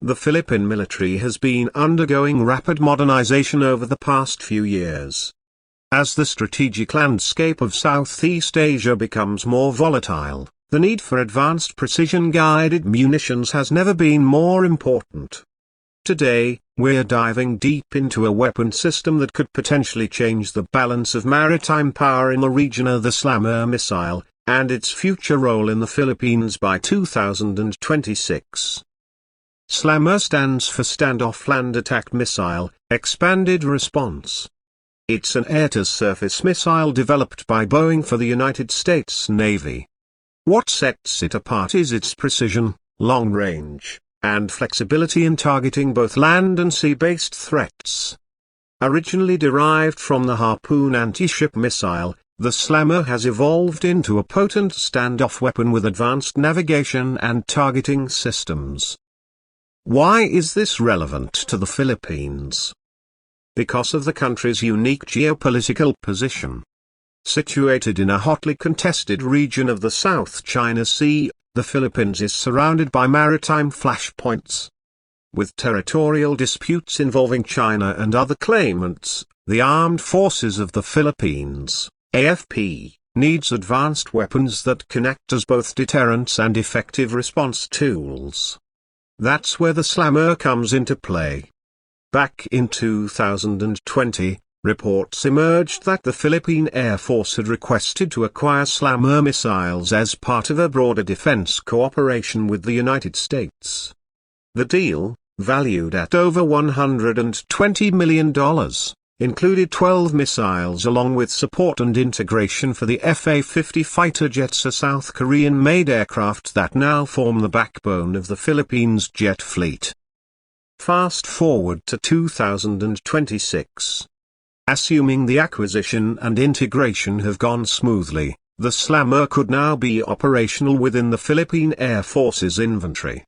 The Philippine military has been undergoing rapid modernization over the past few years. As the strategic landscape of Southeast Asia becomes more volatile, the need for advanced precision-guided munitions has never been more important. Today, we're diving deep into a weapon system that could potentially change the balance of maritime power in the region, the SLAMR missile, and its future role in the Philippines by 2026. SLAMR stands for Standoff Land Attack Missile, Expanded Response. It's an air-to-surface missile developed by Boeing for the United States Navy. What sets it apart is its precision, long range, and flexibility in targeting both land and sea-based threats. Originally derived from the Harpoon anti-ship missile, the SLAMR has evolved into a potent standoff weapon with advanced navigation and targeting systems. Why is this relevant to the Philippines? Because of the country's unique geopolitical position. Situated in a hotly contested region of the South China Sea, the Philippines is surrounded by maritime flashpoints. With territorial disputes involving China and other claimants, the Armed Forces of the Philippines, AFP, needs advanced weapons that can act as both deterrents and effective response tools. That's where the SLAMR comes into play. Back in 2020, reports emerged that the Philippine Air Force had requested to acquire SLAMR missiles as part of a broader defense cooperation with the United States. The deal, valued at over $120 million, included 12 missiles along with support and integration for the FA-50 fighter jets, a South Korean-made aircraft that now form the backbone of the Philippines' jet fleet. Fast forward to 2026. Assuming the acquisition and integration have gone smoothly, the SLAMR could now be operational within the Philippine Air Force's inventory.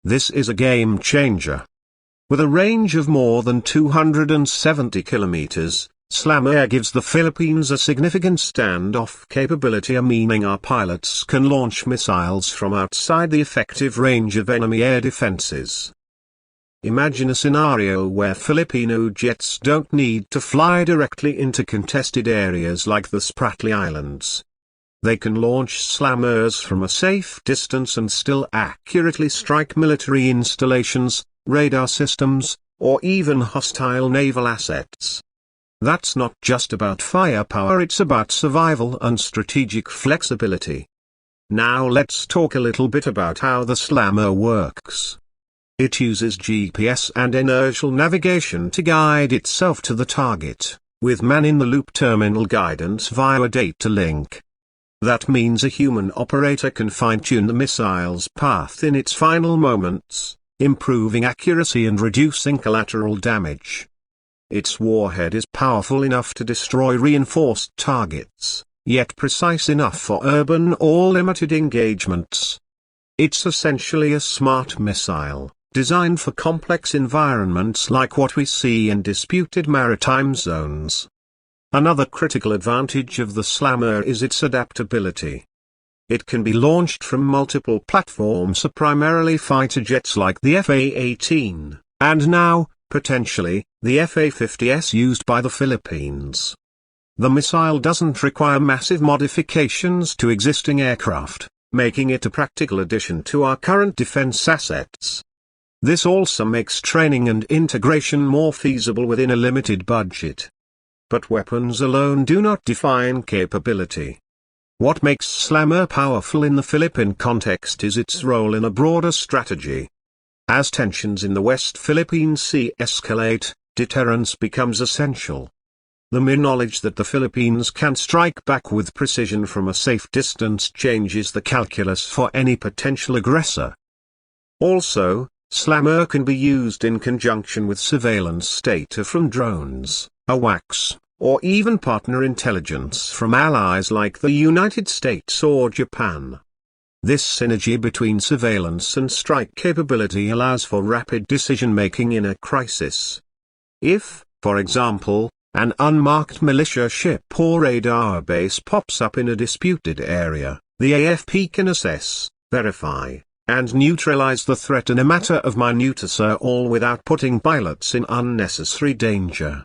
This is a game changer. With a range of more than 270 kilometers, SLAMR gives the Philippines a significant standoff capability, meaning our pilots can launch missiles from outside the effective range of enemy air defenses. Imagine a scenario where Filipino jets don't need to fly directly into contested areas like the Spratly Islands. They can launch SLAMRs from a safe distance and still accurately strike military installations, radar systems, or even hostile naval assets. That's not just about firepower, it's about survival and strategic flexibility. Now let's talk a little bit about how the SLAMR works. It uses GPS and inertial navigation to guide itself to the target, with man-in-the-loop terminal guidance via a data link. That means a human operator can fine-tune the missile's path in its final moments, improving accuracy and reducing collateral damage. Its warhead is powerful enough to destroy reinforced targets, yet precise enough for urban or limited engagements. It's essentially a smart missile, designed for complex environments like what we see in disputed maritime zones. Another critical advantage of the SLAMR is its adaptability. It can be launched from multiple platforms, primarily fighter jets like the FA-18, and now, potentially, the FA-50s used by the Philippines. The missile doesn't require massive modifications to existing aircraft, making it a practical addition to our current defense assets. This also makes training and integration more feasible within a limited budget. But weapons alone do not define capability. What makes SLAMR powerful in the Philippine context is its role in a broader strategy. As tensions in the West Philippine Sea escalate, deterrence becomes essential. The mere knowledge that the Philippines can strike back with precision from a safe distance changes the calculus for any potential aggressor. Also, SLAMR can be used in conjunction with surveillance data from drones, AWACS, or even partner intelligence from allies like the United States or Japan. This synergy between surveillance and strike capability allows for rapid decision-making in a crisis. If, for example, an unmarked militia ship or radar base pops up in a disputed area, the AFP can assess, verify, and neutralize the threat in a matter of minutes, all without putting pilots in unnecessary danger.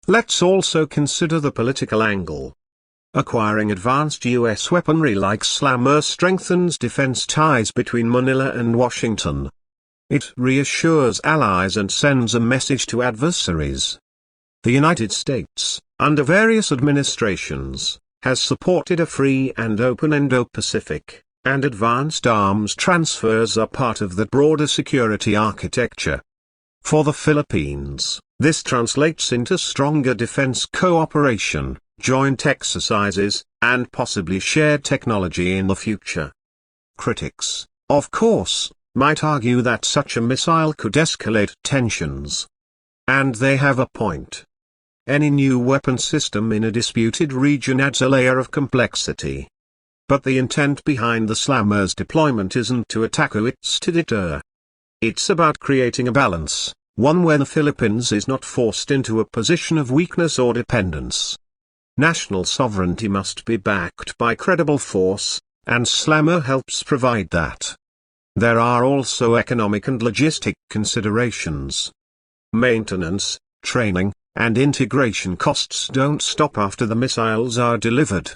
Let's also consider the political angle. Acquiring advanced U.S. weaponry like SLAMR strengthens defense ties between Manila and Washington. It reassures allies and sends a message to adversaries. The United States, under various administrations, has supported a free and open Indo-Pacific, and advanced arms transfers are part of that broader security architecture. For the Philippines, this translates into stronger defense cooperation, joint exercises, and possibly shared technology in the future. Critics, of course, might argue that such a missile could escalate tensions. And they have a point. Any new weapon system in a disputed region adds a layer of complexity. But the intent behind the SLAMR's deployment isn't to attack, it's to deter. It's about creating a balance, one where the Philippines is not forced into a position of weakness or dependence. National sovereignty must be backed by credible force, and SLAMR helps provide that. There are also economic and logistic considerations. Maintenance, training, and integration costs don't stop after the missiles are delivered.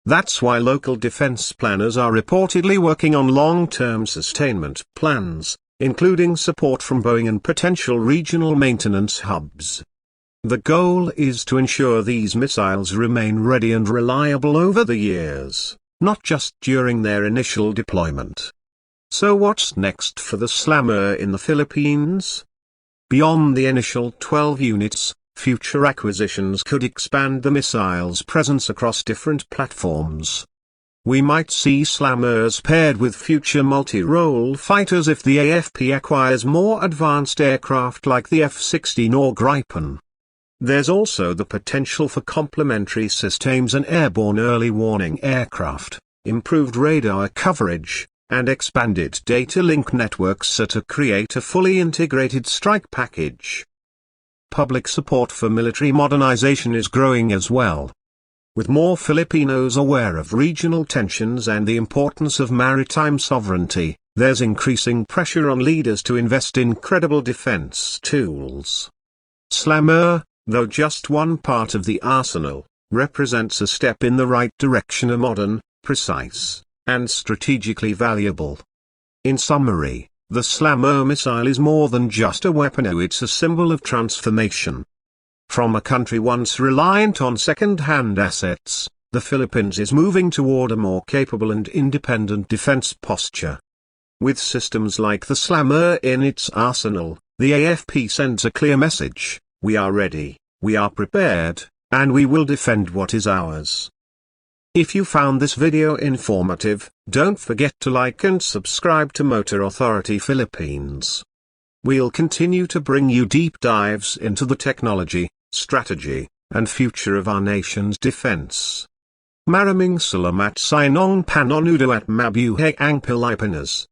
That's why local defense planners are reportedly working on long-term sustainment plans, including support from Boeing and potential regional maintenance hubs. The goal is to ensure these missiles remain ready and reliable over the years, not just during their initial deployment. So what's next for the SLAMR in the Philippines? Beyond the initial 12 units, future acquisitions could expand the missile's presence across different platforms. We might see SLAMRs paired with future multi-role fighters if the AFP acquires more advanced aircraft like the F-16 or Gripen. There's also the potential for complementary systems and airborne early warning aircraft, improved radar coverage, and expanded data link networks to create a fully integrated strike package. Public support for military modernization is growing as well. With more Filipinos aware of regional tensions and the importance of maritime sovereignty, there's increasing pressure on leaders to invest in credible defense tools. SLAMR, though just one part of the arsenal, represents a step in the right direction, a modern, precise, and strategically valuable. In summary, the SLAMR missile is more than just a weapon, it's a symbol of transformation. From a country once reliant on second-hand assets, the Philippines is moving toward a more capable and independent defense posture. With systems like the SLAMR in its arsenal, the AFP sends a clear message: we are ready, we are prepared, and we will defend what is ours. If you found this video informative, don't forget to like and subscribe to Motor Authority Philippines. We'll continue to bring you deep dives into the technology, strategy, and future of our nation's defense. Maraming salamat sa inyong panonood at mabuhay ang Pilipinas.